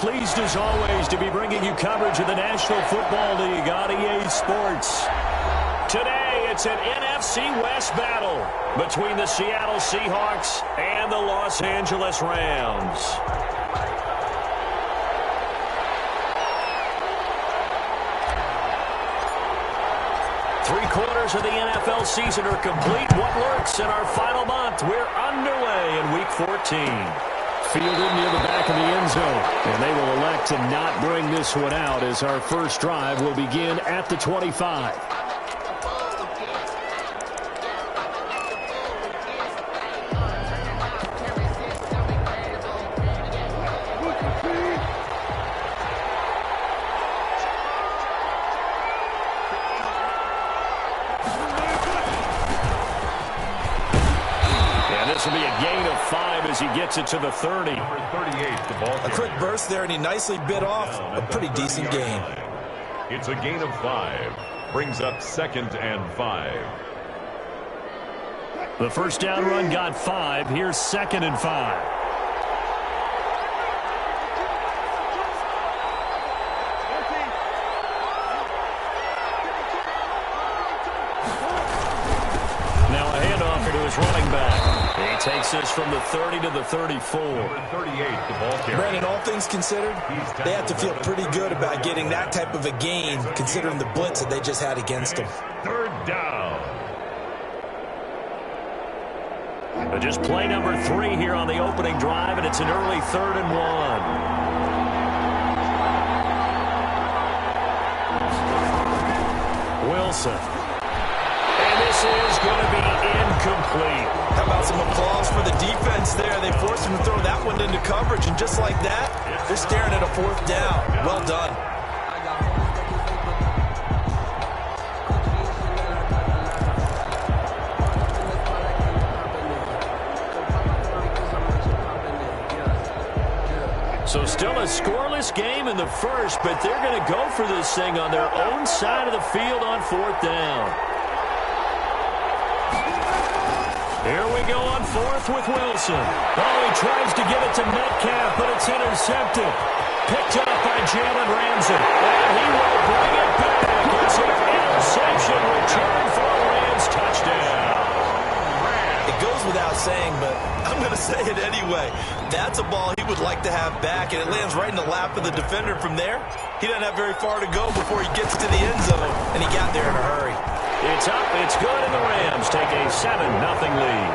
pleased as always to be bringing you coverage of the National Football League on EA Sports. Today, it's an NFC West battle between the Seattle Seahawks and the Los Angeles Rams. Three-quarters of the NFL season are complete. What lurks in our final month? We're underway in Week 14. Fielded near the back of the end zone. And they will elect to not bring this one out as our first drive will begin at the 25. This will be a gain of 5 as he gets it to the 30. Number 38, the ball. A quick burst there, and he nicely bit off a pretty decent gain. It's a gain of 5. Brings up 2nd and 5. The first down run got 5. Here's 2nd and 5. Now a handoff to his running back. He takes this from the 30 to the 34. Number 38, the ball carrier. Brandon, all things considered, they have to feel pretty good about getting that type of a gain, considering the blitz that they just had against them. 3rd down. But just play number 3 here on the opening drive, and it's an early 3rd and 1. Wilson. And this is going to be incomplete. How about some applause for the defense there? They forced him to throw that one into coverage, and just like that, they're staring at a 4th down. Well done. So still a scoreless game in the first, but they're going to go for this thing on their own side of the field on 4th down. Here we go on 4th with Wilson. Oh, he tries to give it to Metcalf, but it's intercepted. Picked up by Jalen Ramsey. And he will bring it back. It's an interception return for a Rams touchdown. It goes without saying, but I'm going to say it anyway. That's a ball he would like to have back, and it lands right in the lap of the defender from there. He doesn't have very far to go before he gets to the end zone, and he got there in a hurry. It's up, it's good, and the Rams take a 7-0 lead.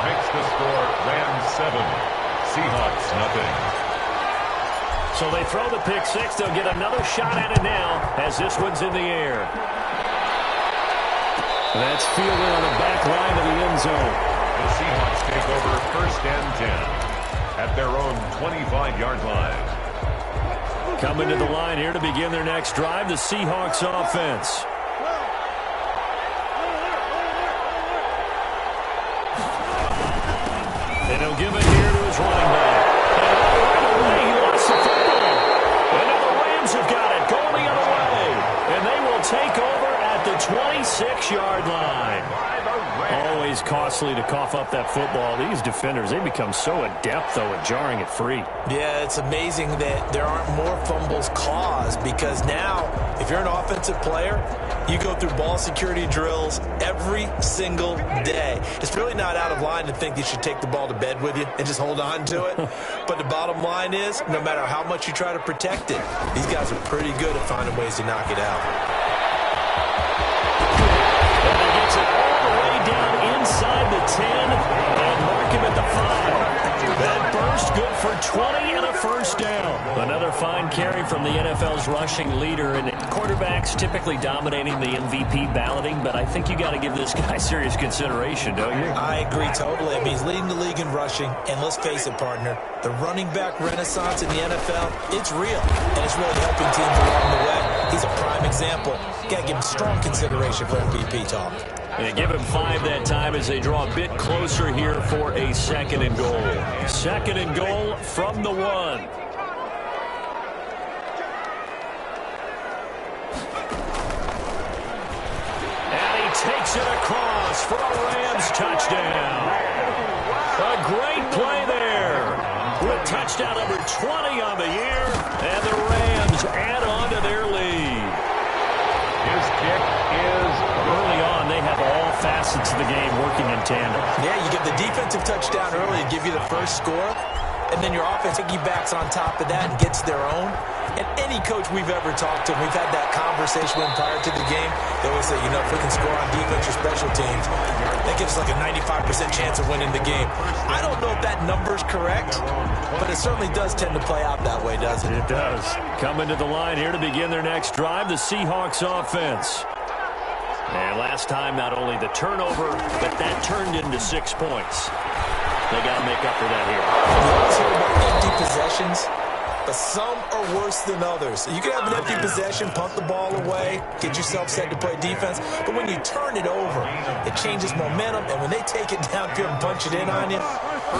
Makes the score Rams 7, Seahawks nothing. So they throw the pick 6. They'll get another shot at it now as this one's in the air. That's fielded on the back line of the end zone. The Seahawks take over 1st and 10 at their own 25-yard line. Coming to the line here to begin their next drive, the Seahawks offense. And he'll give it here to his running back. And right away, he lost the football. And now the Rams have got it going the other way. And they will take over at the 26-yard line. Always costly to cough up that football. These defenders, they become so adept, though, at jarring it free. Yeah, it's amazing that there aren't more fumbles caused, because now, if you're an offensive player, you go through ball security drills every single day. It's really not out of line to think you should take the ball to bed with you and just hold on to it. But the bottom line is, no matter how much you try to protect it, these guys are pretty good at finding ways to knock it out. And he gets it all the way down inside the 10 and mark him at the 5. That burst good for 20 and a first down. Another fine carry from the NFL's rushing leader, and quarterbacks typically dominating the MVP balloting, but I think you got to give this guy serious consideration, don't you? I agree totally. I mean, he's leading the league in rushing, and let's face it, partner, the running back renaissance in the NFL, it's real, and it's really helping teams along the way. He's a prime example. Got to give him strong consideration for MVP talk. And give him 5 that time as they draw a bit closer here for a 2nd and goal. 2nd and goal from the 1. And he takes it across for a Rams touchdown. A great play there. With touchdown number 20 on the year, and the Rams add on to their lead. His kick is early on. They have all facets of the game working in tandem. Yeah, you get the defensive touchdown early to give you the first score, and then your offense piggybacks on top of that and gets their own. And any coach we've ever talked to, we've had that conversation with them prior to the game. They always say, if we can score on defense or special teams, that gives us like a 95% chance of winning the game. I don't know if that number's correct, but it certainly does tend to play out that way, doesn't it? It does. Coming to the line here to begin their next drive, the Seahawks offense. And last time, not only the turnover, but that turned into 6 points. They got to make up for that here. You always hear about empty possessions, but some are worse than others. You can have an empty possession, punt the ball away, get yourself set to play defense, but when you turn it over, it changes momentum, and when they take it downfield and punch it in on you,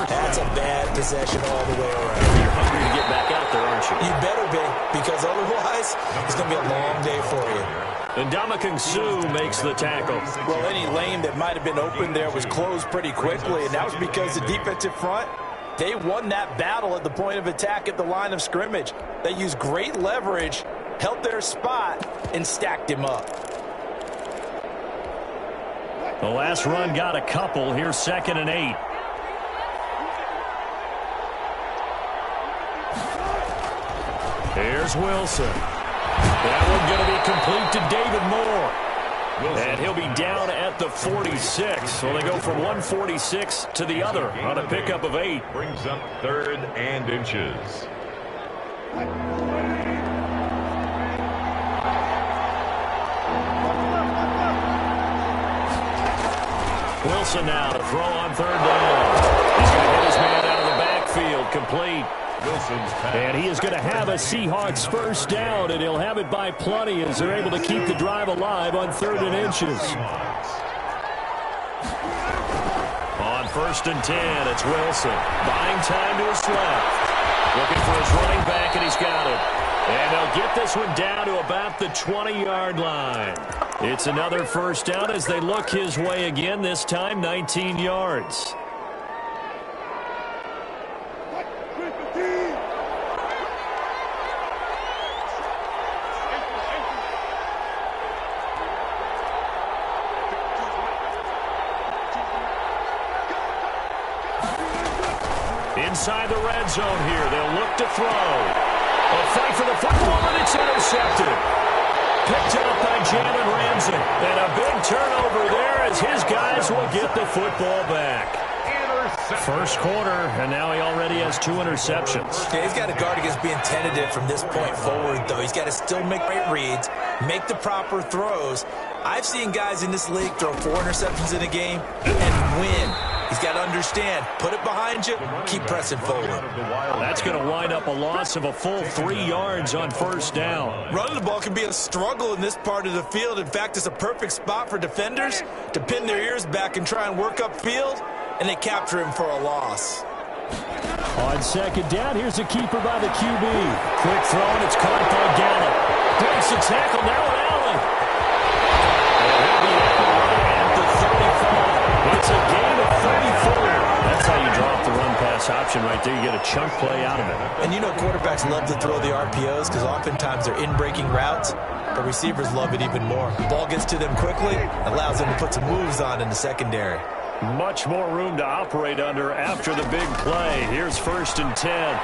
that's a bad possession all the way around. You're hungry to get back out there, aren't you? You better be, because otherwise, it's going to be a long day for you. And Ndamukong Suh makes the tackle. Well, any lane that might have been open there was closed pretty quickly, and that was because the defensive front, they won that battle at the point of attack at the line of scrimmage. They used great leverage, held their spot, and stacked him up. The last run got a couple. Here's 2nd and 8. Here's Wilson. That one going to be complete to David Moore. And he'll be down at the 46. So they go from 146 to the other on a pickup of 8. brings up 3rd and inches. Wilson now to throw on 3rd down. He's going to hit his man out of the backfield, complete. And he is going to have a Seahawks first down, and he'll have it by plenty as they're able to keep the drive alive on 3rd and inches. On 1st and 10, it's Wilson. Buying time to his left. Looking for his running back, and he's got it. And they'll get this one down to about the 20-yard line. It's another first down as they look his way again, this time 19 yards. Inside the red zone here, they'll look to throw. A fight for the football, and it's intercepted. Picked up by Jalen Ramsey. And a big turnover there as his guys will get the football back. First quarter, and now he already has 2 interceptions. Yeah, he's got to guard against being tentative from this point forward, though. He's got to still make great reads, make the proper throws. I've seen guys in this league throw 4 interceptions in a game and win. He's got to understand, put it behind you, keep pressing forward. That's going to wind up a loss of a full 3 yards on first down. Running the ball can be a struggle in this part of the field. In fact, it's a perfect spot for defenders to pin their ears back and try and work upfield, and they capture him for a loss. On 2nd down, here's a keeper by the QB. Quick throw, and it's caught by Gallup. Breaks the tackle, now at Allen. And he'll be out at the 35. It's a gain of 34. That's how you drop the run-pass option right there. You get a chunk play out of it. And you know quarterbacks love to throw the RPOs because oftentimes they're in-breaking routes, but receivers love it even more. The ball gets to them quickly, allows them to put some moves on in the secondary. Much more room to operate under after the big play. Here's 1st and 10.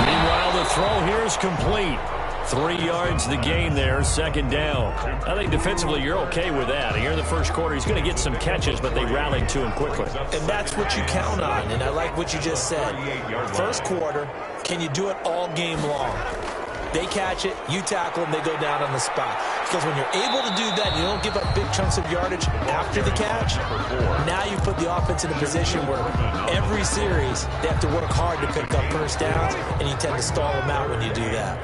Meanwhile, the throw here is complete. 3 yards the gain there, 2nd down. I think defensively you're okay with that. Here in the first quarter, he's going to get some catches, but they rallied to him quickly. And that's what you count on, and I like what you just said. First quarter, can you do it all game long? They catch it, you tackle them, they go down on the spot. Because when you're able to do that, you don't give up big chunks of yardage after the catch. Now you put the offense in a position where every series they have to work hard to pick up first downs, and you tend to stall them out when you do that.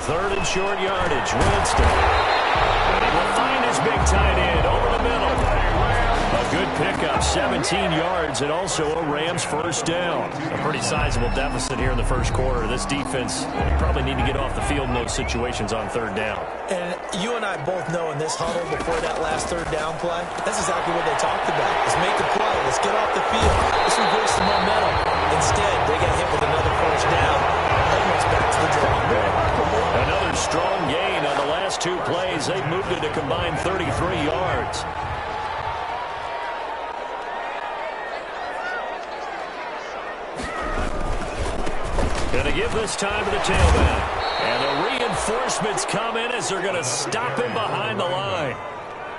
3rd and short yardage, Winston. And he will find his big tight end over the middle. A good pickup. of 17 yards and also a Rams first down. A pretty sizable deficit here in the first quarter. This defense probably need to get off the field in those situations on third down. And you and I both know in this huddle before that last third down play, that's exactly what they talked about. Let's make a play. Let's get off the field. Let's reverse the momentum. Instead, they got hit with another first down. Almost back to the drawing board. Another strong gain on the last two plays. They've moved it a combined 33 yards. Going to give this time to the tailback. And the reinforcements come in as they're going to stop him behind the line.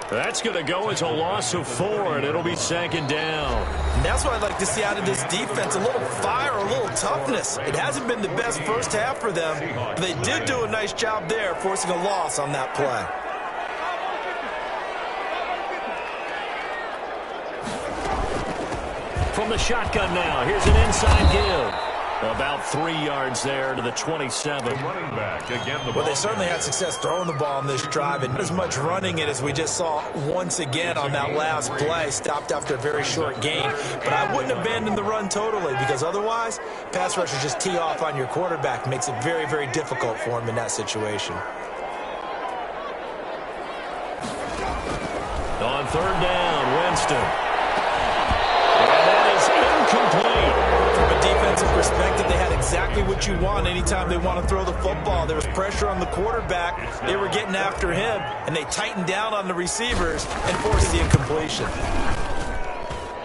That's going to go as a loss of 4, and it'll be second down. And that's what I'd like to see out of this defense, a little fire, a little toughness. It hasn't been the best first half for them, but they did do a nice job there, forcing a loss on that play. From the shotgun now, here's an inside give. About 3 yards there to the 27. Running back again. Well, they certainly had success throwing the ball on this drive, and not as much running it as we just saw once again on that last play. Stopped after a very short gain. But I wouldn't abandon the run totally, because otherwise, pass rushers just tee off on your quarterback. Makes it very, very difficult for him in that situation. On third down, Winston. And that is incomplete. From a defensive perspective, they had exactly what you want anytime they want to throw the football. There was pressure on the quarterback. They were getting after him, and they tightened down on the receivers and forced the incompletion.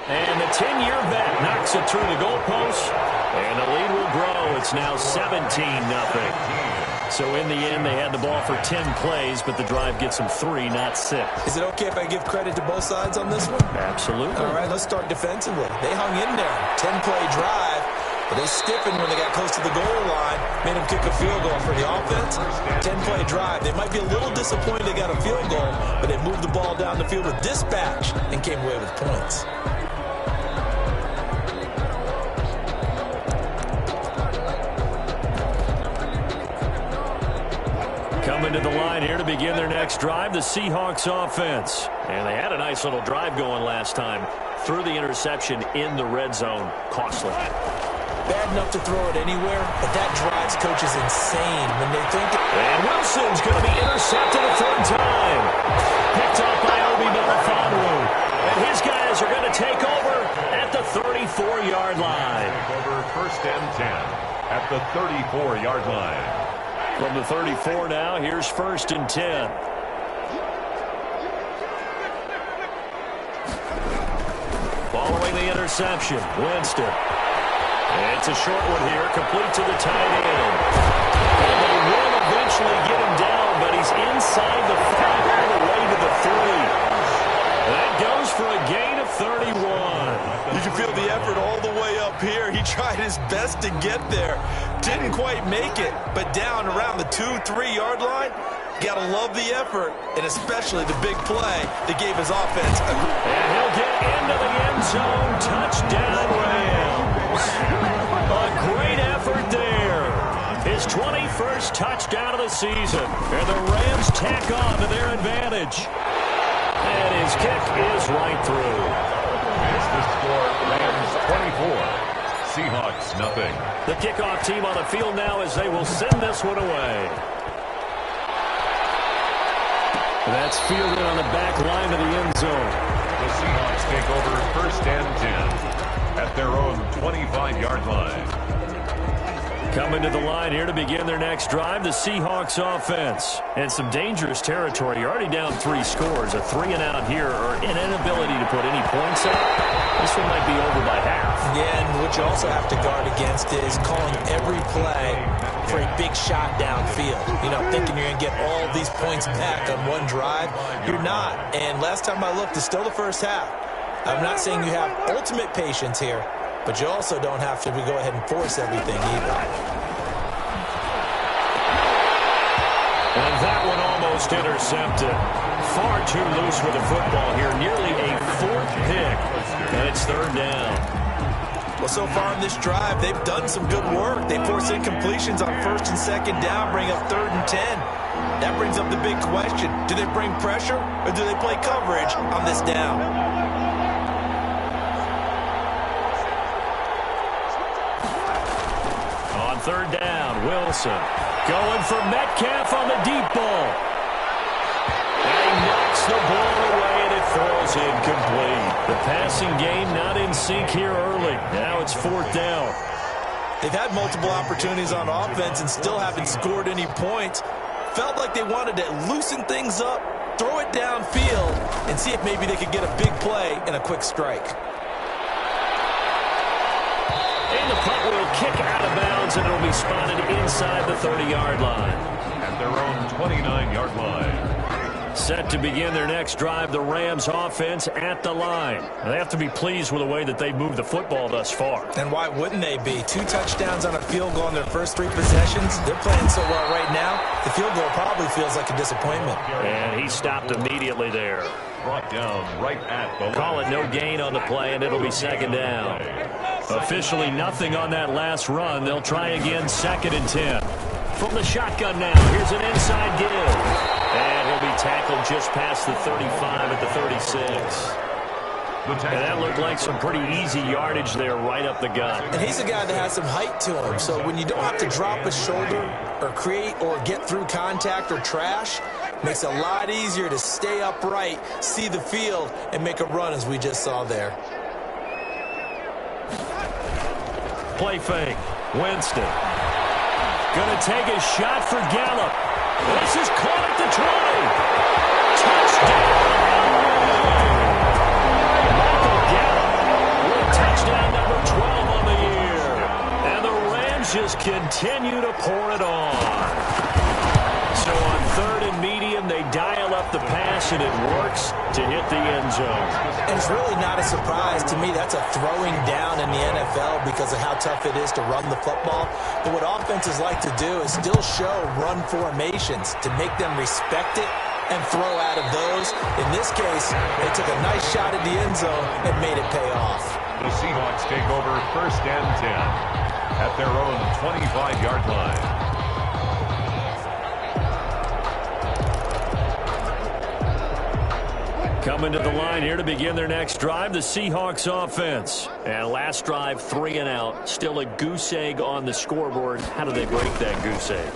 And the 10-year vet knocks it through the goalpost, and the lead will grow. It's now 17-0. So in the end, they had the ball for 10 plays, but the drive gets them 3, not 6. Is it okay if I give credit to both sides on this one? Absolutely. All right, let's start defensively. They hung in there. 10-play drive, but they stiffened when they got close to the goal line, made them kick a field goal for the offense. 10-play drive. They might be a little disappointed they got a field goal, but they moved the ball down the field with dispatch and came away with points. Coming to the line here to begin their next drive, the Seahawks offense. And they had a nice little drive going last time. Threw the interception in the red zone. Costly. Bad enough to throw it anywhere, but that drives coaches insane when they think... And Wilson's going to be intercepted a third time. Picked up by Obi Melifonwu. And his guys are going to take over at the 34-yard line. Over first and 10 at the 34-yard line. From the 34 now, here's first and 10. Following the interception, Winston. It's a short one here, complete to the tight end. And they will eventually get him down, but he's inside the 5 all the way to the 3. That goes for a gain of 31. You can feel the effort all the way up here. He tried his best to get there. Didn't quite make it, but down around the 2-3 yard line. Gotta love the effort, and especially the big play that gave his offense a... And he'll get into the end zone. Touchdown, Rams. A great effort there. His 21st touchdown of the season. And the Rams tack on to their advantage. And his kick is right through. It's the score, Rams 24. Seahawks, nothing. The kickoff team on the field now as they will send this one away. That's fielded on the back line of the end zone. The Seahawks take over first and 10 at their own 25-yard line. Coming to the line here to begin their next drive, the Seahawks offense. And some dangerous territory. You're already down 3 scores. A 3-and-out here, or an inability to put any points up. This one might be over by half. Yeah, and what you also have to guard against is calling every play for a big shot downfield. You know, thinking you're going to get all these points back on one drive. You're not. And last time I looked, it's still the first half. I'm not saying you have ultimate patience here, but you also don't have to go ahead and force everything either. And that one almost intercepted. Far too loose with the football here. Nearly a 4th pick. And it's third down. Well, so far in this drive, they've done some good work. They force incompletions on first and second down, bring up third and 10. That brings up the big question. Do they bring pressure or do they play coverage on this down? Third down, Wilson. Going for Metcalf on the deep ball. And he knocks the ball away, and it falls incomplete. The passing game not in sync here early. Now it's fourth down. They've had multiple opportunities on offense and still haven't scored any points. Felt like they wanted to loosen things up, throw it downfield, and see if maybe they could get a big play and a quick strike. And the punt will kick out of bounds, and it'll be spotted inside the 30-yard line. At their own 29-yard line. Set to begin their next drive, the Rams offense at the line. Now, they have to be pleased with the way that they've moved the football thus far. And why wouldn't they be? 2 touchdowns on a field goal in their first 3 possessions. They're playing so well right now, the field goal probably feels like a disappointment. And he stopped immediately there. Brought down right at the line. Call it no gain on the play, and it'll be second down. Officially nothing on that last run. They'll try again, second and 10. From the shotgun now, here's an inside give. And he'll be tackled just past the 35 at the 36. And that looked like some pretty easy yardage there right up the gut. And he's a guy that has some height to him. So when you don't have to drop a shoulder or create or get through contact or trash, makes it a lot easier to stay upright, see the field, and make a run as we just saw there. Play fake. Winston. Going to take a shot for Gallup. This is caught at the 20. Touchdown! Michael Gallup with touchdown number 12 on the year. And the Rams just continue to pour it on. So on third and medium, they dial up the pass, and it works to hit the end zone. And it's really not a surprise to me. That's a throwing down in the NFL because of how tough it is to run the football. But what offenses like to do is still show run formations to make them respect it and throw out of those. In this case, they took a nice shot at the end zone and made it pay off. The Seahawks take over first and 10 at their own 25-yard line. Coming to the line here to begin their next drive, the Seahawks offense. And last drive, 3 and out. Still a goose egg on the scoreboard. How do they break that goose egg?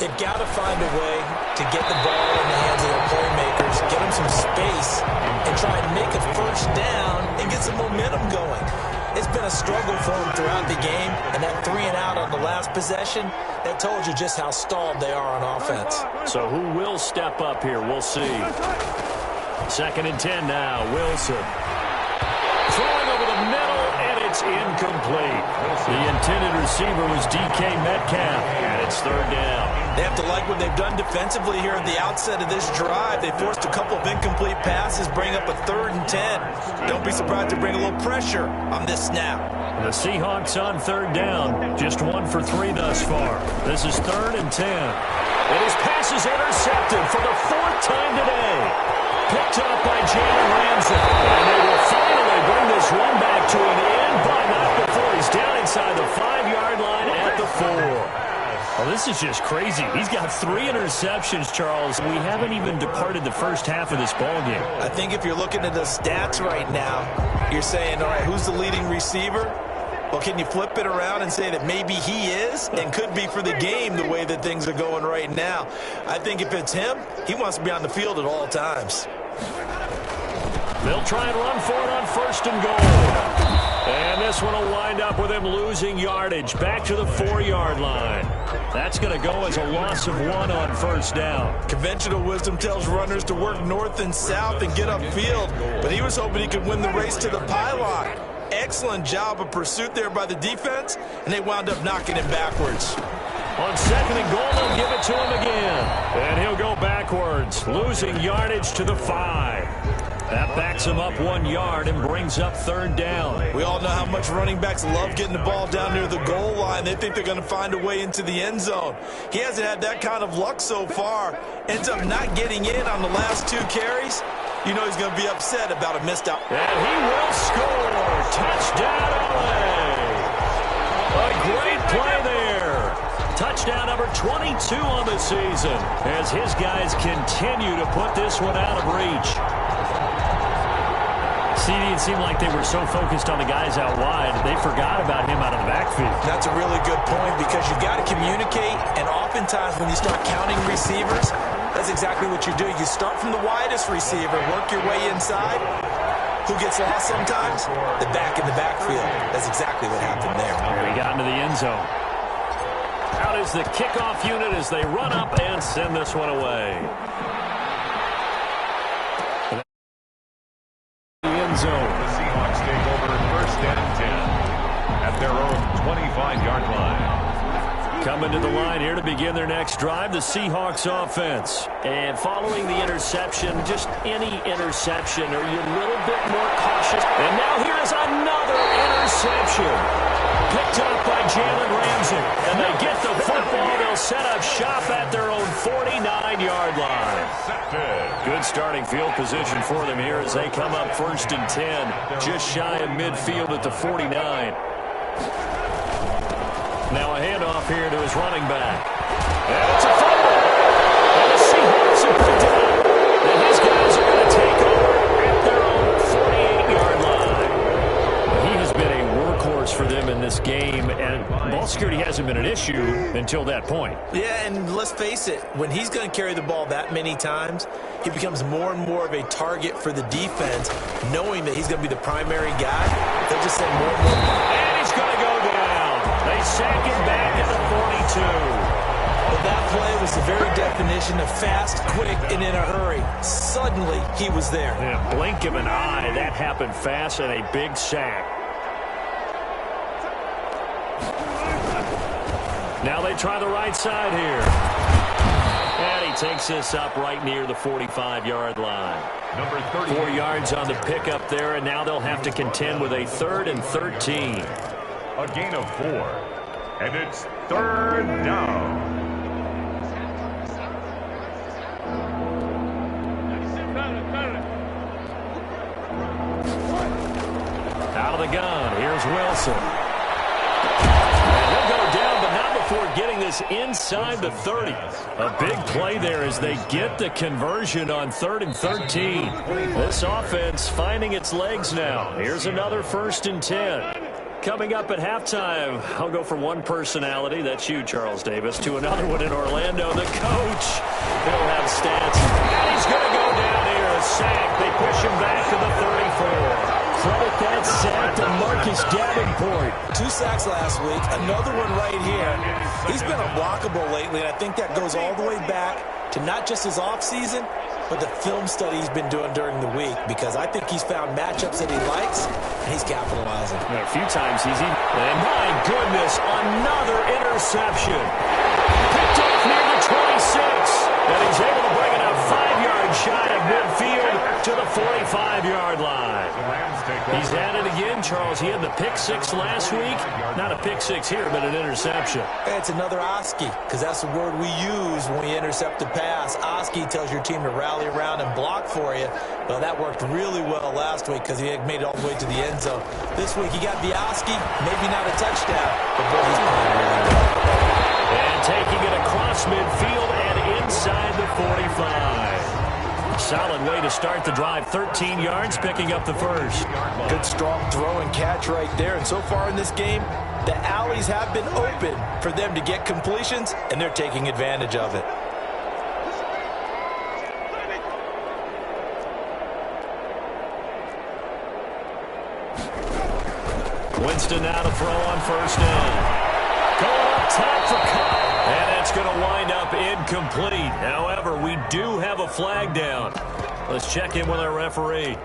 They've got to find a way to get the ball in the hands of their playmakers, get them some space, and try and make a first down and get some momentum going. It's been a struggle for them throughout the game, and that 3 and out on the last possession, that told you just how stalled they are on offense. So who will step up here? We'll see. Second and 10 now, Wilson. Throwing over the middle, and it's incomplete. The intended receiver was DK Metcalf, and it's third down. They have to like what they've done defensively here at the outset of this drive. They forced a couple of incomplete passes, bring up a 3rd and 10. Don't be surprised to bring a little pressure on this snap. The Seahawks on third down, just 1 for 3 thus far. This is 3rd and 10. And his pass is intercepted for the 4th time today. Picked up by Jalen Ramsey. And they will finally bring this one back to an end, but not before he's down inside the 5-yard line at the 4. Well, this is just crazy. He's got 3 interceptions, Charles. We haven't even departed the first half of this ballgame. I think if you're looking at the stats right now, you're saying, all right, who's the leading receiver? Well, can you flip it around and say that maybe he is and could be for the game the way that things are going right now? I think if it's him, he wants to be on the field at all times. They'll try and run for it on 1st and goal. And this one will wind up with him losing yardage back to the 4-yard line. That's going to go as a loss of 1 on 1st down. Conventional wisdom tells runners to work north and south and get upfield, but he was hoping he could win the race to the pylon. Excellent job of pursuit there by the defense, and they wound up knocking him backwards. On 2nd and goal, they'll give it to him again. And he'll go backwards, losing yardage to the 5. That backs him up 1 yard and brings up 3rd down. We all know how much running backs love getting the ball down near the goal line. They think they're going to find a way into the end zone. He hasn't had that kind of luck so far. Ends up not getting in on the last 2 carries. You know he's going to be upset about a missed out. And he will score. Touchdown, LA. A great play there. Touchdown number 22 on the season as his guys continue to put this one out of reach. CD, it seemed like they were so focused on the guys out wide, they forgot about him out of the backfield. That's a really good point because you've got to communicate, and oftentimes when you start counting receivers, that's exactly what you do. You start from the widest receiver, work your way inside. Who gets lost sometimes? The back in the backfield. That's exactly what happened there. And he got into the end zone. Out is the kickoff unit as they run up and send this one away. Zone. The Seahawks take over first and 10 at their own 25-yard line. Coming to the line here to begin their next drive, the Seahawks offense. And following the interception, just any interception, are you a little bit more cautious? And now here's another interception. Picked up by Jalen Ramsey. And they get the football. They'll set up shop at their own 49-yard line. Good starting field position for them here as they come up first and 10. Just shy of midfield at the 49. Now a handoff here to his running back. And it's a fumble. And the Seahawks have picked it up. And his guys are going to take over at their own 48-yard line. He has been a workhorse for them in this game, and ball security hasn't been an issue until that point. Yeah, and let's face it, when he's going to carry the ball that many times, he becomes more and more of a target for the defense, knowing that he's going to be the primary guy. They'll just send more and more. And he's going to go down. They sack him back at the 42. But that play was the very definition of fast, quick, and in a hurry. Suddenly, he was there. Yeah, blink of an eye. That happened fast and a big sack. Now they try the right side here. And he takes this up right near the 45-yard line. Number 30. 4 yards on the pickup there, and now they'll have to contend with a 3rd and 13. A gain of 4. And it's 3rd down. Out of the gun, here's Wilson. And he'll go down, but not before getting this inside the 30. A big play there as they get the conversion on 3rd and 13. This offense finding its legs now. Here's another 1st and 10. Coming up at halftime, I'll go from one personality, that's you, Charles Davis, to another one in Orlando. The coach, he'll have stats. And he's going to go down here, a sack. They push him back to the 34. Credit that sack to Marcus Davenport. 2 sacks last week, another one right here. He's been unblockable lately, and I think that goes all the way back to not just his offseason, but the film study he's been doing during the week, because I think he's found matchups that he likes, and he's capitalizing. A few times he's even... And my goodness, another interception. Picked off near the 26. And he's able to bring it up 5 yards shy of midfield to the 45-yard line. He's had it again, Charles. He had the pick 6 last week. Not a pick 6 here, but an interception. It's another Oski, because that's the word we use when we intercept a pass. Oski tells your team to rally around and block for you. Well, that worked really well last week because he had made it all the way to the end zone. This week he got the Oski, maybe not a touchdown, but boy, he's playing really well. And taking it across midfield and inside the 45. Solid way to start the drive. 13 yards, picking up the first. Good strong throw and catch right there. And so far in this game, the alleys have been open for them to get completions, and they're taking advantage of it. Winston now to throw on first down. Going up top for Cobb. And that's going to wind up incomplete. However, we do have a flag down. Let's check in with our referee.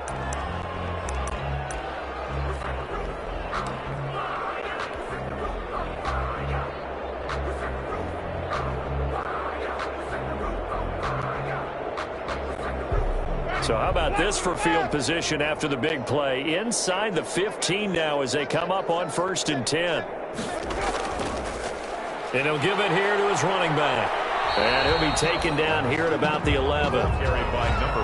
So how about this for field position after the big play? Inside the 15 now as they come up on 1st and 10. And he'll give it here to his running back. And he'll be taken down here at about the 11.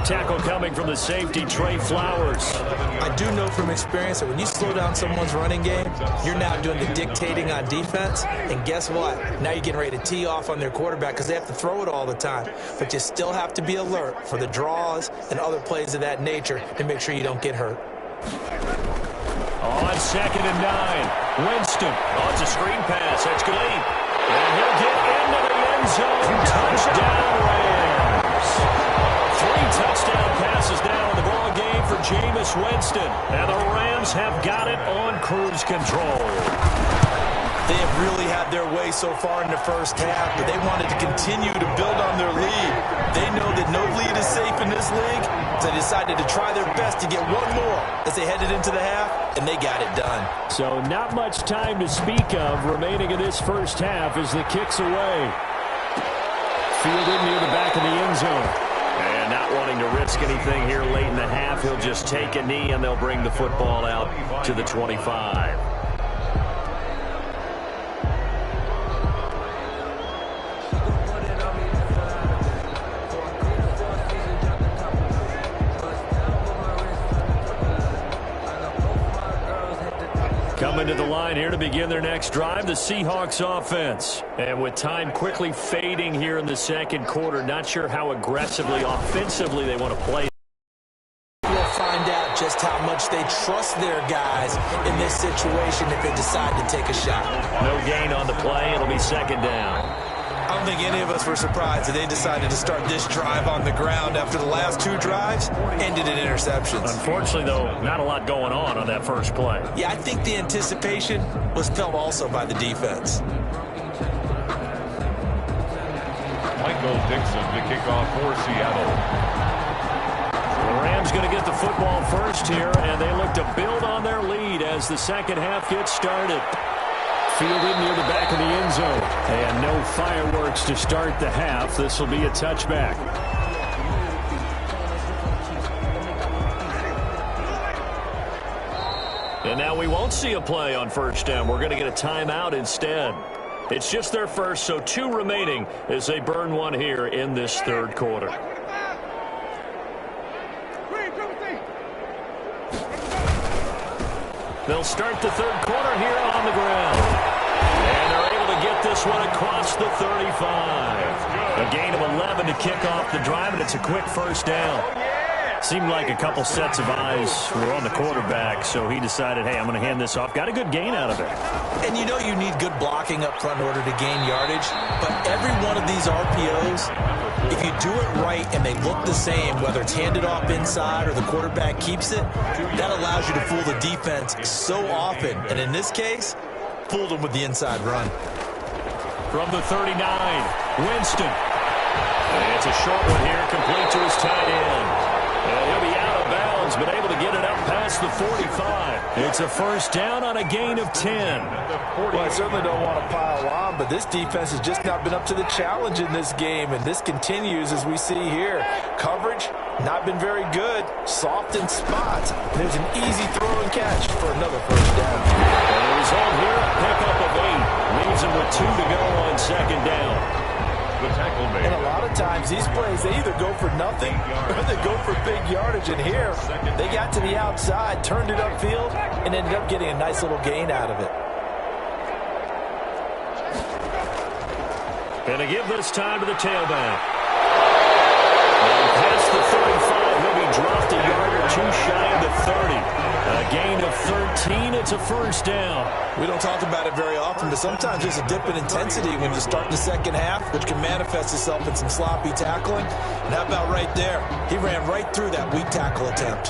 Tackle coming from the safety, Trey Flowers. I do know from experience that when you slow down someone's running game, you're now doing the dictating on defense. And guess what? Now you're getting ready to tee off on their quarterback because they have to throw it all the time. But you still have to be alert for the draws and other plays of that nature to make sure you don't get hurt. On 2nd and 9, Winston. Oh, it's a screen pass. That's good. And he'll get into the end zone. Touchdown, Rams. 3 touchdown passes now in the ball game for Jameis Winston. And the Rams have got it on cruise control. They have really had their way so far in the first half, but they wanted to continue to build on their lead. They know that no lead is safe in this league, so they decided to try their best to get one more as they headed into the half, and they got it done. So not much time to speak of remaining in this first half as the kick's away. Fielded near the back of the end zone. And not wanting to risk anything here late in the half, he'll just take a knee and they'll bring the football out to the 25. Coming to the line here to begin their next drive, the Seahawks offense. And with time quickly fading here in the second quarter, not sure how aggressively, offensively they want to play. We'll find out just how much they trust their guys in this situation if they decide to take a shot. No gain on the play. It'll be 2nd down. I don't think any of us were surprised that they decided to start this drive on the ground after the last 2 drives ended in interceptions. Unfortunately, though, not a lot going on that first play. Yeah, I think the anticipation was felt also by the defense. Michael Dixon to kick off for Seattle. The Rams going to get the football first here, and they look to build on their lead as the second half gets started. Fielded near the back of the end zone. And no fireworks to start the half. This will be a touchback. And now we won't see a play on first down. We're going to get a timeout instead. It's just their first, so 2 remaining as they burn one here in this third quarter. They'll start the third quarter here on the ground. And they're able to get this one across the 35. A gain of 11 to kick off the drive, and it's a quick first down. Seemed like a couple sets of eyes were on the quarterback, so he decided, hey, I'm going to hand this off. Got a good gain out of it. And you know you need good blocking up front in order to gain yardage, but every one of these RPOs, if you do it right and they look the same, whether it's handed off inside or the quarterback keeps it, that allows you to fool the defense so often. And in this case, fooled them with the inside run. From the 39, Winston. And it's a short one here, complete to his tight end. And he'll be out of bounds, but able to get it up past the 45. It's a first down on a gain of 10. Well, I certainly don't want to pile on, but this defense has just not been up to the challenge in this game, and this continues as we see here. Coverage, not been very good. Soft in spots. There's an easy throw and catch for another first down. And the result here, a pickup of 8. Leaves him with 2 to go on second down. The tackle made. And a lot of times these plays, they either go for nothing or they go for big yardage. And here, they got to the outside, turned it upfield, and ended up getting a nice little gain out of it. And to give this time to the tailback. And past the 35, he'll be dropped a yard or 2 shy of the 30. A gain of 13, it's a first down. We don't talk about it very often, but sometimes there's a dip in intensity when you start the second half, which can manifest itself in some sloppy tackling. And how about right there? He ran right through that weak tackle attempt.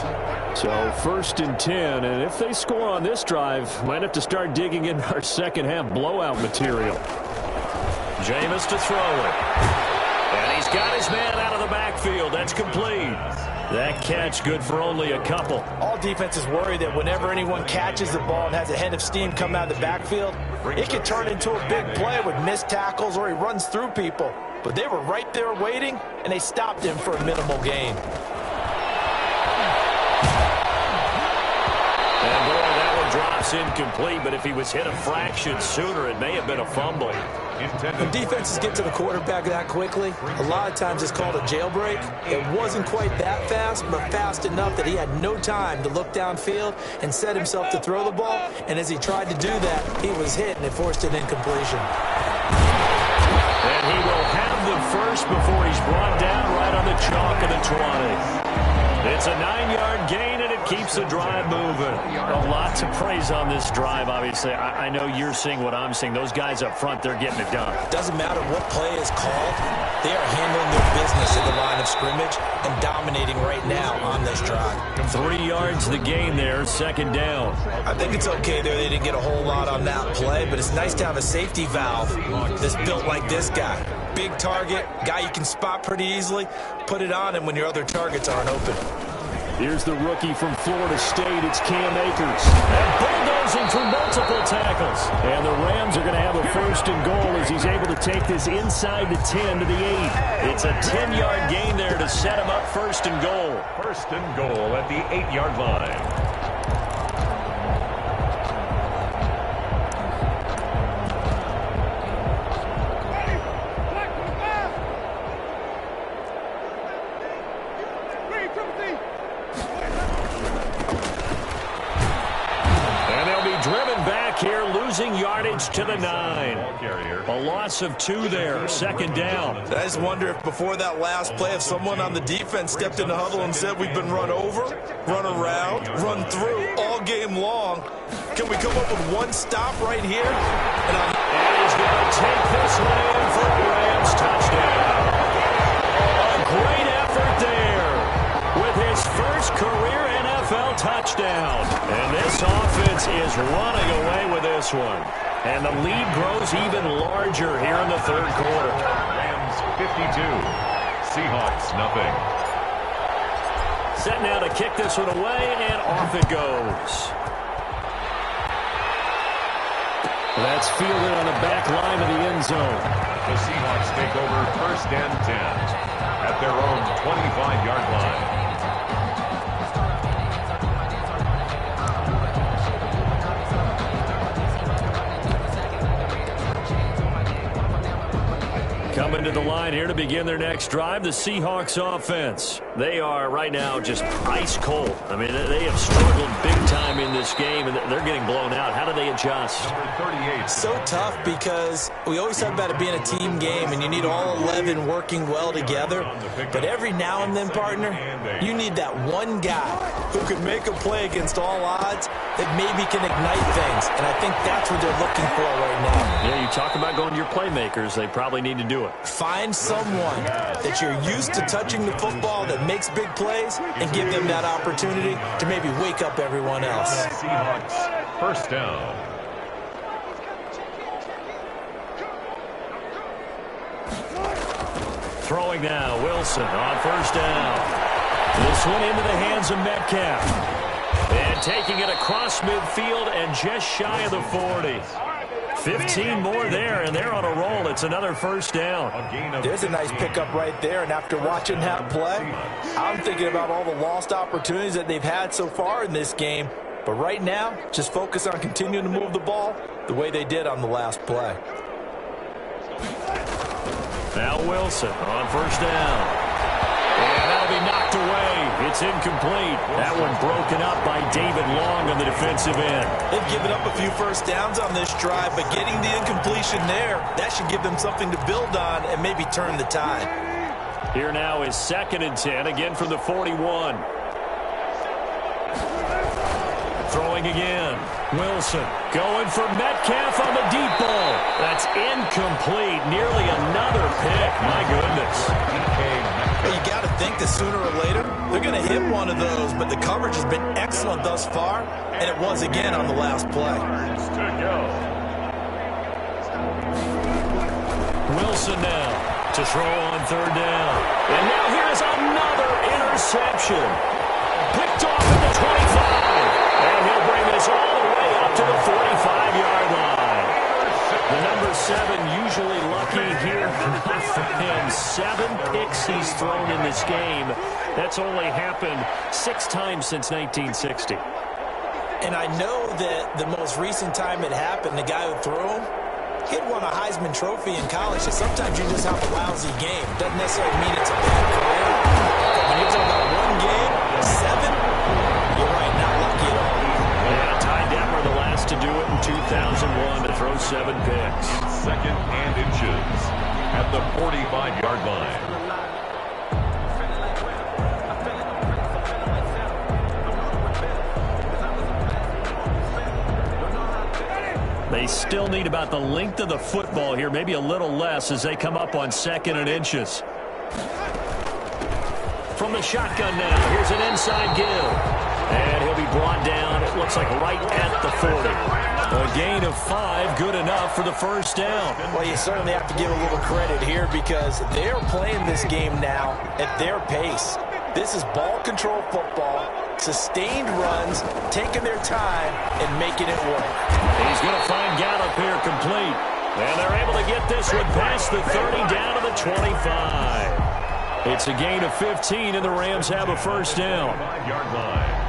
So 1st and 10, and if they score on this drive, might have to start digging in our second half blowout material. Jameis to throw it. And he's got his man out of the backfield. That's complete. That catch good for only a couple. All defenses worry that whenever anyone catches the ball and has a head of steam come out of the backfield, it can turn into a big play with missed tackles or he runs through people. But they were right there waiting, and they stopped him for a minimal gain. And boy, that one drops incomplete, but if he was hit a fraction sooner, it may have been a fumble. When defenses get to the quarterback that quickly, a lot of times it's called a jailbreak. It wasn't quite that fast, but fast enough that he had no time to look downfield and set himself to throw the ball. And as he tried to do that, he was hit, and it forced an incompletion. And he will have the first before he's brought down right on the chalk of the 20. It's a 9-yard gain, and it keeps the drive moving. A lot to praise on this drive, obviously. I know you're seeing what I'm seeing. Those guys up front, they're getting it done. Doesn't matter what play is called. They are handling their business at the line of scrimmage and dominating right now on this drive. 3 yards the gain there, second down. I think it's okay there. They didn't get a whole lot on that play, but it's nice to have a safety valve that's built like this guy. Big target, guy you can spot pretty easily. Put it on him when your other targets aren't open. Here's the rookie from Florida State. It's Cam Akers. And bulldozing through multiple tackles. And the Rams are going to have a first and goal as he's able to take this inside the 10 to the 8. It's a 10-yard gain there to set him up first and goal. First and goal at the 8-yard line. Here, losing yardage to the 9. A loss of 2 there, second down. I just wonder if before that last play, if someone on the defense stepped in the huddle and said, we've been run over, run around, run through all game long. Can we come up with one stop right here? And he's going to take this one in for a Rams touchdown. A great effort there with his first career NFL touchdown. And this offense is running away with this one. And the lead grows even larger here in the third quarter. Rams 52, Seahawks nothing. Set now to kick this one away, and off it goes. That's fielded on the back line of the end zone. The Seahawks take over first and 10 at their own 25-yard line. Coming to the line here to begin their next drive, the Seahawks offense. They are right now just ice cold. I mean, they have struggled big time in this game, and they're getting blown out. How do they adjust? Number 38. So tough because we always talk about it being a team game, and you need all 11 working well together. But every now and then, partner, you need that one guy who can make a play against all odds that maybe can ignite things. And I think that's what they're looking for right now. Yeah, you talk about going to your playmakers. They probably need to do it. Find someone that you're used to touching the football that makes big plays and give them that opportunity to maybe wake up everyone else. Seahawks first down. Throwing now, Wilson on first down. This one into the hands of Metcalf. And taking it across midfield and just shy of the 40. 15 more there, and they're on a roll. It's another first down. There's a nice pickup right there, and after watching that play, I'm thinking about all the lost opportunities that they've had so far in this game. But right now, just focus on continuing to move the ball the way they did on the last play. Now Wilson on first down. And that'll be knocked away. It's incomplete. That one broken up by David Long on the defensive end. They've given up a few first downs on this drive, but getting the incompletion there, that should give them something to build on and maybe turn the tide. Here now is second and 10, again from the 41. Throwing again. Wilson going for Metcalf on the deep ball. That's incomplete. Nearly another pick. My goodness. Well, you got to think that sooner or later they're going to hit one of those, but the coverage has been excellent thus far, and it was again on the last play. Wilson now to throw on third down. And now here's another interception. Picked off at the 25. And he'll bring this all the way up to the 45-yard line. The number 7 usually lucky here. Not for him. 7 picks he's thrown in this game. That's only happened 6 times since 1960. And I know that the most recent time it happened, the guy who threw him, he'd won a Heisman Trophy in college. So sometimes you just have a lousy game. Doesn't necessarily mean it's a bad career. But when you're talking about one game, 7, you're right, not lucky at all. Yeah, Ty Detmer, the last to do it in 2001 to throw 7 picks. Second and inches at the 45-yard line. They still need about the length of the football here, maybe a little less as they come up on 2nd and inches. From the shotgun now, here's an inside give. And he'll be brought down, it looks like right at the 40. A gain of 5, good enough for the first down. Well, you certainly have to give a little credit here because they're playing this game now at their pace. This is ball control football, sustained runs, taking their time, and making it work. He's going to find Gallup here complete. And they're able to get this one past the 30 down to the 25. It's a gain of 15, and the Rams have a first down. 5-yard line.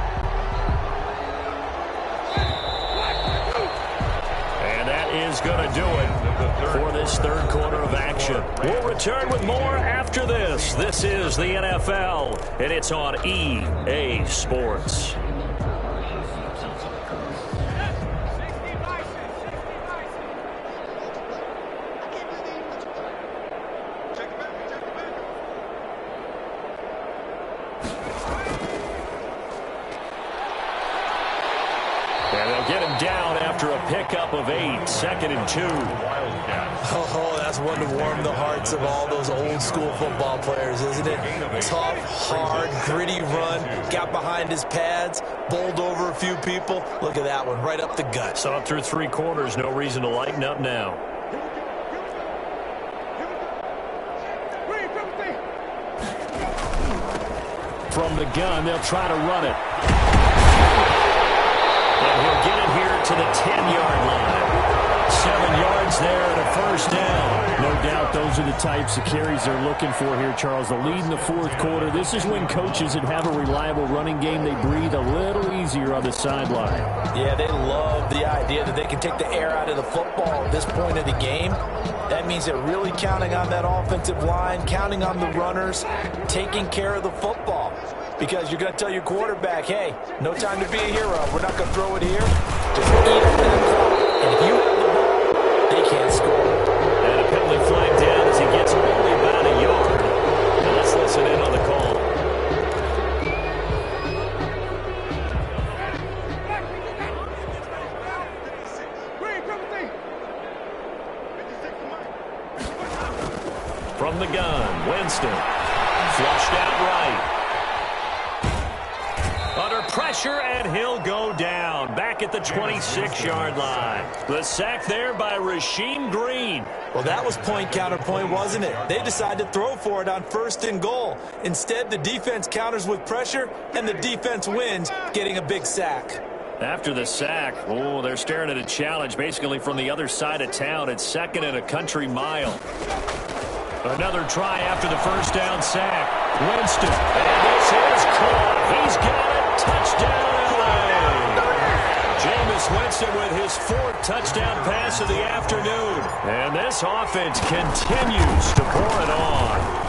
And that is going to do it for this third quarter of action. We'll return with more after this. This is the NFL, and it's on EA Sports. And they'll get him down after a pickup of 8, 2nd and 2. Oh, that's one to warm the hearts of all those old school football players, isn't it? Tough, hard, gritty run, got behind his pads, bowled over a few people. Look at that one, right up the gut. Saw it through 3 quarters, no reason to lighten up now. From the gun, they'll try to run it. And he'll get it here to the 10-yard line. 7 yards there and a first down. No doubt those are the types of carries they're looking for here, Charles. The lead in the fourth quarter. This is when coaches that have a reliable running game, they breathe a little easier on the sideline. Yeah, they love the idea that they can take the air out of the football at this point of the game. That means they're really counting on that offensive line, counting on the runners, taking care of the football. Because you're going to tell your quarterback, hey, no time to be a hero. We're not going to throw it here. Just eat up that clock. And if you have the ball, they can't score. And a penalty flag down as he gets only about a yard. Now let's listen in on the call. From the gun, Winston. Flushed out right. Under pressure, and he'll go down. Back at the 26-yard line. The sack there by Rasheem Green. Well, that was point counterpoint, wasn't it? They decided to throw for it on 1st and goal. Instead, the defense counters with pressure, and the defense wins, getting a big sack. After the sack, oh, they're staring at a challenge basically from the other side of town. It's 2nd and a country mile. Another try after the first down sack. Winston, and this is caught. He's got it. Touchdown, LA. Jameis Winston with his 4th touchdown pass of the afternoon. And this offense continues to pour it on.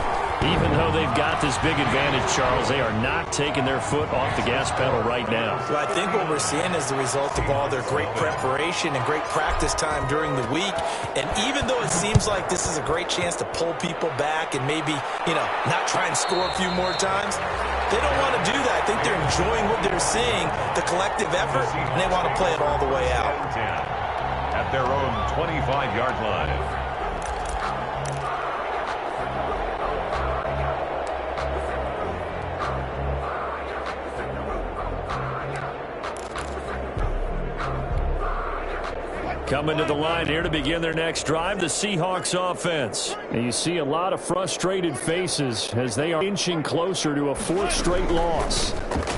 Even though they've got this big advantage, Charles, they are not taking their foot off the gas pedal right now. Well, I think what we're seeing is the result of all their great preparation and great practice time during the week. And even though it seems like this is a great chance to pull people back and maybe, not try and score a few more times, they don't want to do that. I think they're enjoying what they're seeing, the collective effort, and they want to play it all the way out. At their own 25-yard line. Coming to the line here to begin their next drive, the Seahawks offense. And you see a lot of frustrated faces as they are inching closer to a 4th straight loss.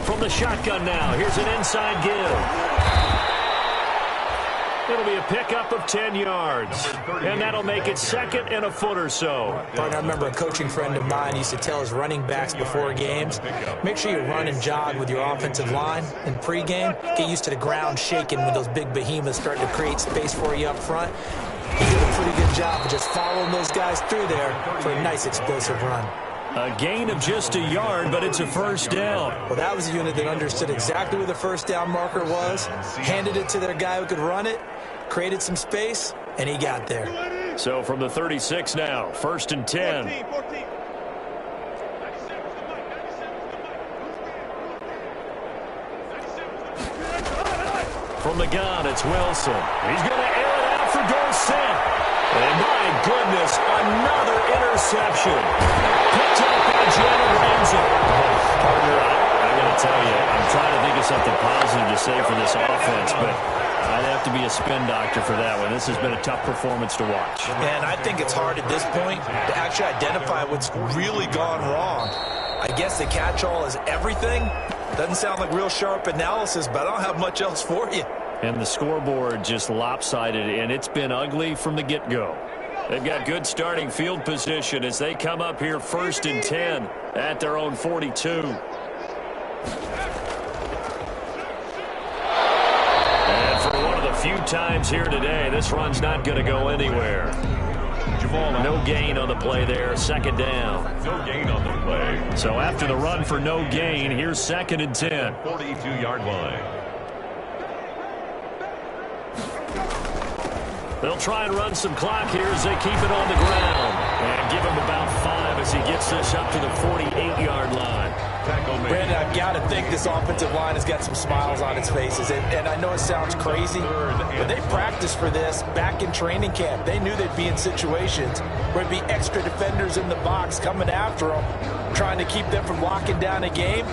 From the shotgun now, here's an inside give. It'll be a pickup of 10 yards. And that'll make it 2nd and a foot or so. Partner, I remember a coaching friend of mine used to tell his running backs before games, make sure you run and jog with your offensive line. And pregame, get used to the ground shaking when those big behemoths start to create space for you up front. He did a pretty good job of just following those guys through there for a nice explosive run. A gain of just a yard, but it's a first down. Well, that was a unit that understood exactly where the first down marker was, handed it to their guy who could run it, created some space, and he got there. So from the 36 now, 1st and 10. 14. From the gun, it's Wilson. He's going to air it out for Dorsett. And my goodness, another interception. Picked up by Jalen Ramsey. Partner, I got to tell you, I'm trying to think of something positive to say for this offense, but I'd have to be a spin doctor for that one. This has been a tough performance to watch. And I think it's hard at this point to actually identify what's really gone wrong. I guess the catch-all is everything. Doesn't sound like real sharp analysis, but I don't have much else for you. And the scoreboard just lopsided, and it's been ugly from the get-go. They've got good starting field position as they come up here 1st and 10 at their own 42. And for one of the few times here today, this run's not going to go anywhere. No gain on the play there, 2nd down. No gain on the play. So after the run for no gain, here's 2nd and 10. 42-yard line. They'll try and run some clock here as they keep it on the ground. And give him about 5 as he gets this up to the 48-yard line. Brandon, I've got to think this offensive line has got some smiles on its faces. And I know it sounds crazy, but they practiced for this back in training camp. They knew they'd be in situations where there'd be extra defenders in the box coming after them, trying to keep them from locking down a game.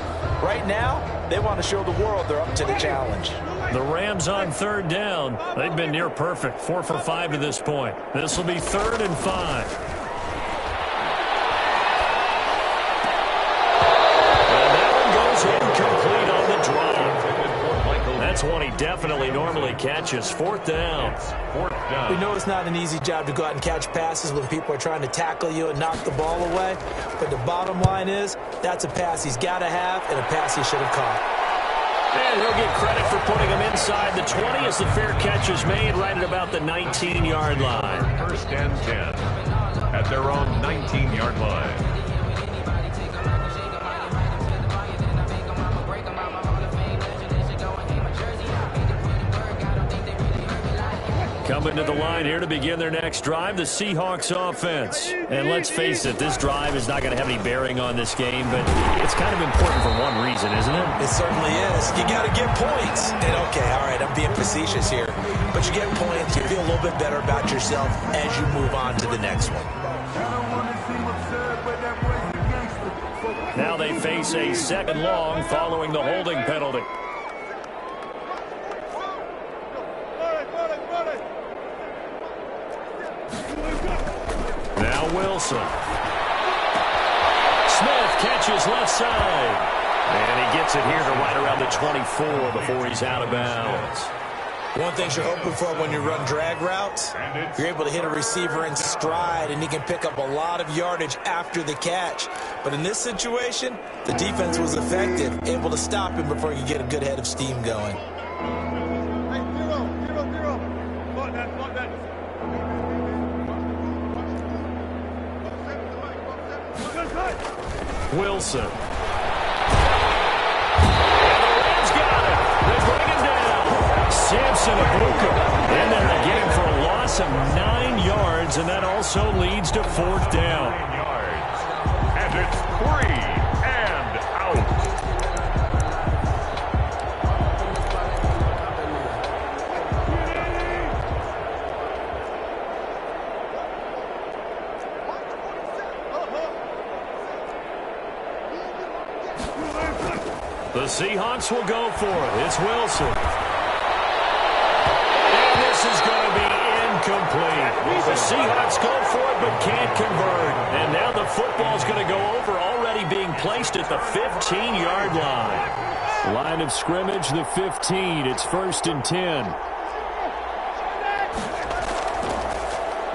Right now, they want to show the world they're up to the challenge. The Rams on 3rd down. They've been near perfect, 4 for 5 to this point. This will be 3rd and 5. Incomplete on the drive. That's one he definitely normally catches. 4th down. We know it's not an easy job to go out and catch passes when people are trying to tackle you and knock the ball away. But the bottom line is, that's a pass he's got to have and a pass he should have caught. And he'll get credit for putting him inside the 20 as the fair catch is made right at about the 19-yard line. 1st and 10 at their own 19-yard line. Coming to the line here to begin their next drive, the Seahawks offense. And let's face it, this drive is not going to have any bearing on this game, but it's kind of important for one reason, isn't it? It certainly is. You got to get points. And okay, all right, I'm being facetious here. But you get points, you feel a little bit better about yourself as you move on to the next one. Now they face a 2nd long following the holding penalty. Now Wilson. Smith catches left side. And he gets it here to right around the 24 before he's out of bounds. One thing you're hoping for when you run drag routes, you're able to hit a receiver in stride, and he can pick up a lot of yardage after the catch. But in this situation, the defense was effective, able to stop him before he could get a good head of steam going. Wilson. And the Rams got it. They bring him down. Samson Abuka in there again for a loss of 9 yards, and that also leads to 4th down. 9 yards. And it's 3 and out. The Seahawks will go for it. It's Wilson. And this is going to be incomplete. The Seahawks go for it but can't convert. And now the football's going to go over, already being placed at the 15-yard line. Line of scrimmage, the 15. It's 1st and 10.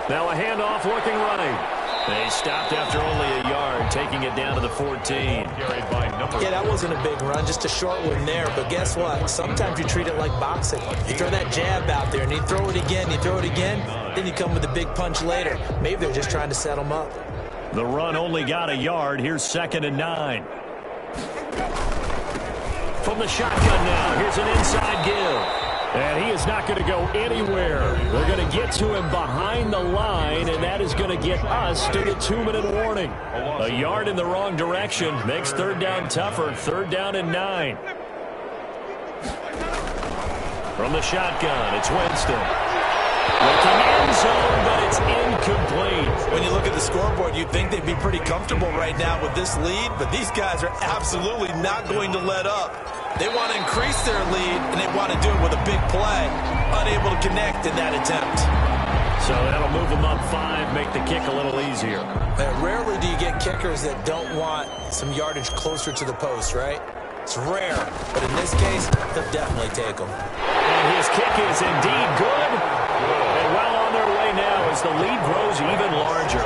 Now a handoff looking right. They stopped after only a yard, taking it down to the 14. Yeah, that wasn't a big run, just a short one there. But guess what? Sometimes you treat it like boxing. You throw that jab out there, and you throw it again, then you come with a big punch later. Maybe they're just trying to set them up. The run only got a yard. Here's 2nd and 9. From the shotgun now, here's an inside give. And he is not going to go anywhere. They're going to get to him behind the line, and that is going to get us to the 2-minute warning. A yard in the wrong direction makes 3rd down tougher. 3rd down and 9. From the shotgun, it's Winston. Looking end zone, but it's incomplete. When you look at the scoreboard, you'd think they'd be pretty comfortable right now with this lead, but these guys are absolutely not going to let up. They want to increase their lead, and they want to do it with a big play. Unable to connect in that attempt. So that'll move them up 5, make the kick a little easier. Rarely do you get kickers that don't want some yardage closer to the post, right? It's rare, but in this case, they'll definitely take them. And his kick is indeed good. And well on their way now as the lead grows even larger.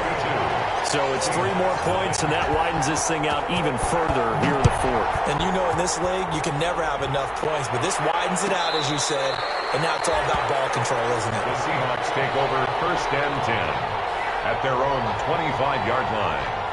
So it's 3 more points, and that widens this thing out even further here in the 4th. And you know in this league, you can never have enough points, but this widens it out, as you said, and now it's all about ball control, isn't it? The Seahawks take over 1st and 10 at their own 25-yard line.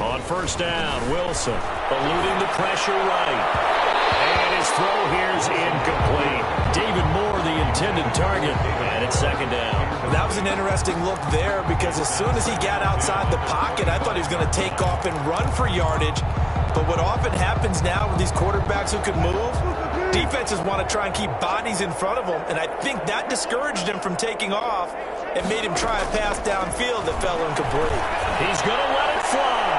On 1st down, Wilson eluding the pressure right. And his throw here's incomplete. David Moore, the intended target, and it's 2nd down. That was an interesting look there because as soon as he got outside the pocket, I thought he was going to take off and run for yardage. But what often happens now with these quarterbacks who can move, defenses want to try and keep bodies in front of them, and I think that discouraged him from taking off and made him try a pass downfield that fell incomplete. He's going to let it fly.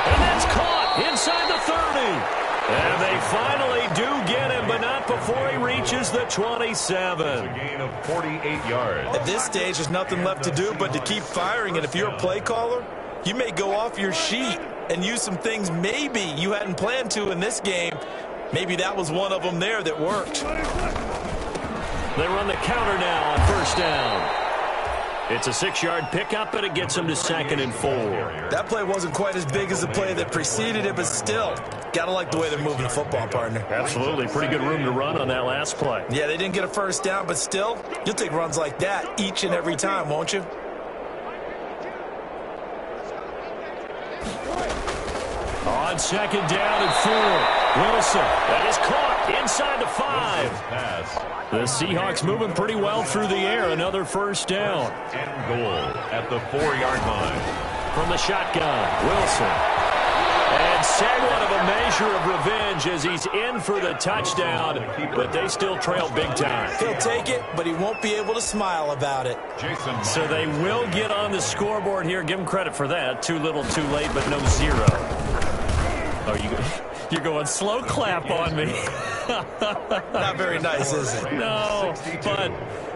And that's caught inside the 30. And they finally do get him, but not before he reaches the 27. It's a gain of 48 yards. At this stage, there's nothing left to do but to keep firing, and if you're a play caller, you may go off your sheet and use some things maybe you hadn't planned to in this game. Maybe that was one of them there that worked. They run the counter now on 1st down. It's a 6-yard pickup, but it gets them to 2nd and 4. That play wasn't quite as big as the play that preceded it, but still, gotta like the way they're moving the football, partner. Absolutely. Pretty good room to run on that last play. Yeah, they didn't get a 1st down, but still, you'll take runs like that each and every time, won't you? On 2nd down and 4, Wilson. That is caught inside the 5. The Seahawks moving pretty well through the air. Another 1st down. And goal at the 4-yard line. From the shotgun, Wilson. And somewhat of a measure of revenge as he's in for the touchdown, but they still trail big time. He'll take it, but he won't be able to smile about it. So they will get on the scoreboard here. Give him credit for that. Too little, too late, but no 0. Oh, you're going slow clap on me. Not very nice, is it? No, but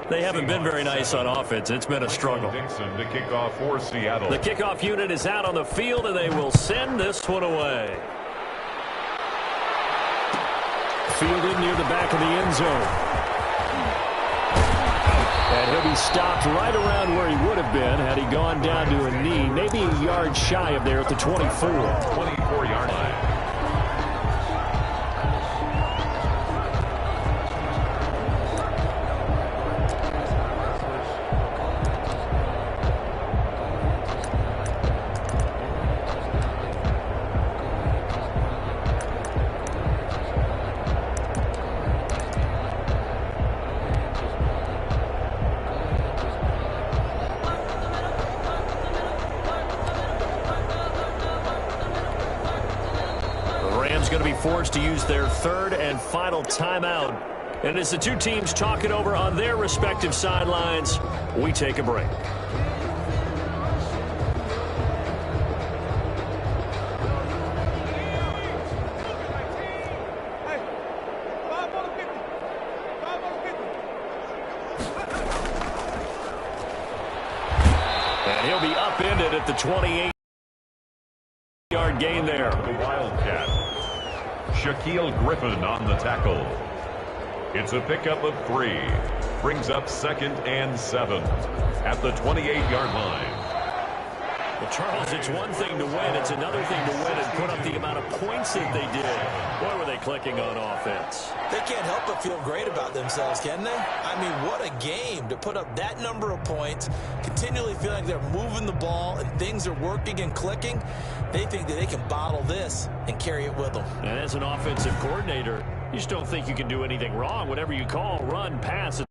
they haven't been very nice on offense. It's been a struggle. Dixon to kick off for Seattle. The kickoff unit is out on the field, and they will send this one away. Fielded near the back of the end zone. And he'll be stopped right around where he would have been had he gone down to a knee, maybe a yard shy of there at the 24. 24-yard line. Going to be forced to use their 3rd and final timeout. And as the two teams talk it over on their respective sidelines, we take a break. And he'll be upended at the 28-yard gain there. The Wildcat. Shaquille Griffin on the tackle. It's a pickup of 3. Brings up 2nd and 7 at the 28-yard line. Well, Charles, it's one thing to win. It's another thing to win and put up the amount of points that they did. Boy, were they clicking on offense. They can't help but feel great about themselves, can they? I mean, what a game to put up that number of points, continually feel like they're moving the ball and things are working and clicking. They think that they can bottle this and carry it with them. And as an offensive coordinator, you just don't think you can do anything wrong. Whatever you call, run, pass,